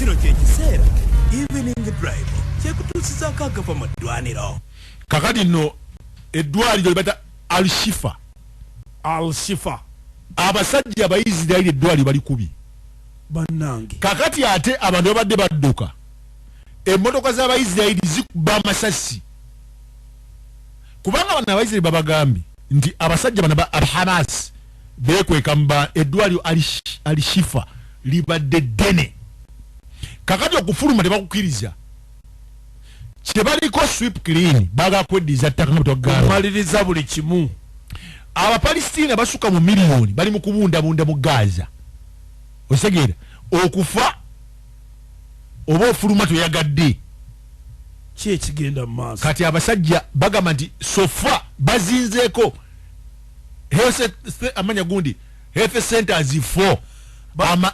kino kyekiseera evening drive kyekutuusizako akava mu ddwaniro. Kakati nno eddwaliro libata Al-Shifa. Abasajja abayizirayiri eddwaliro bali kubi bannange. Kakati ate abantu babadde badduka emmotoka z'abayizirayiri zikuba amasasi kubanga bano abayizirayiri babagambye nti abasajja bano Hamas beekweka mba eddwaliro Al-Shifa libadde ddene. Kakati okufuluma tebakukkiriza kyebaliko sweep clean baga kweddiza ttaka maliriza buli kimu. Abapalestina basuka mu miliyoni bali mu kubundabunda mu Gaza. Osegeera okufa oba ofuluma toyagadde ki ekigenda mu maaso. Kati abasajja bagamba nti sofa bazinzeeko amanya gundi health centers 4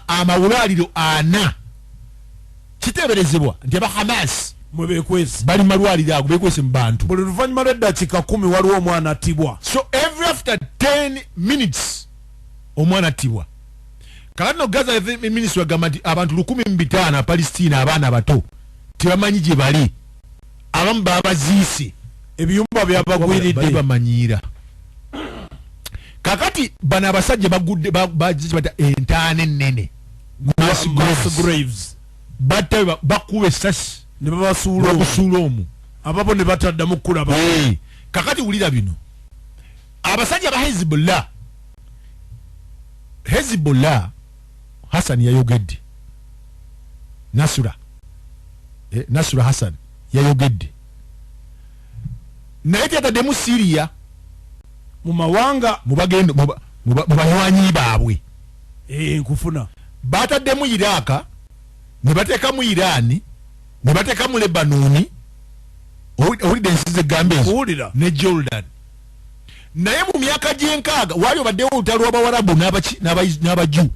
amawulaaliro 4 kiteeberezebwa nti aba Hamas mwebekwezi bali malwaliro ago bekwese mu bantu. Buli luvannyuma lw'eddakiika 10 waliwo omwana attibwa. So every after 10 minutes omwana attibwa. Kakati no Gaza ministry agamba nti abantu 1,500 Palestina abaana abato tebamanyi gye bali. Abamu babaziise ebiyumba byabagwiridde bamanyiira. Kakati bano abasajja bagudde bata entaana ennene mass graves bakuba essasi ne babasuula omu ababo ne bataddamu kulaba. Kakati wulira bino abasajja ba Hezbollah Hassan yayogedde Nasura Hassan yayogedde naye tyataddemu Syria mu mawanga mu banywanyi baabwe nkufuna bataddemu Iraka ne bateekamu Irani ne bateekamu Lebanoni owulidde ensi zegambe ezo ne Jordan. Naye mu myaka gy'enkaaga wali obaddewo olutalo lw'Abawarabu n'Abaju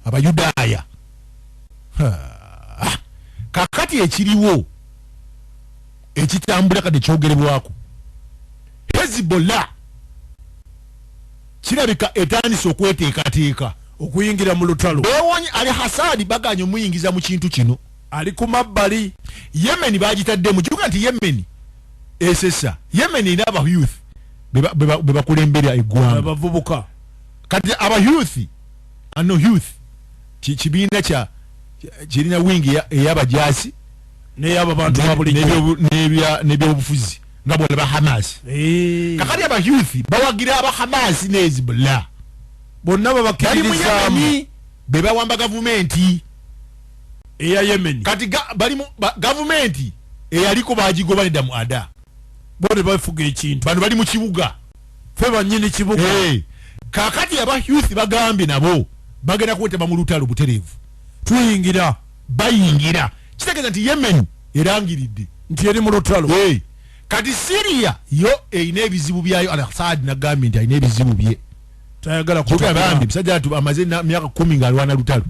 Abayudaaya. Kakati ekiriwo ekitambula kati kyogerebwako Hezbollah kirabika etandise okweteekateeka okuyingira mu lutalo. Beewonye Ali Hasadi baganye omuyingiza mu kintu kino ali ku mabbali. Yemen bagitaddemu kibuga nti Yemen esesa Yemen ina aba youth bebakulembera eggwanga abavubuka. Kati aba youth kibiina kirina wingi ey'abajaasi n'ey'abantu babulijjo n'ebyobufuzi nga bwolaba Hamas. Kakati aba youth bawagira aba Hamas ne Hezbollah bonna babakiririzaamu be bawamba gavumenti eya Yemen. Kati bali mu gavumenti eyaliko bagigoba nedda mu ada bone bafuga ekintu bano bali mu kibuga fe bannyini kibuga. Kakati aba youth bagambye nabo bagenda kwetaba mu lutalo butereevu bayingira kitegeeza nti Yemen erangiridde nti eri mu lutalo. Kati Syria yo eyina ebizibu byayo. Al-Assad nagambye nti alina ebizibu bye tayagala kutagambye musajja amaze myaka 10 ng'alwana lutalo.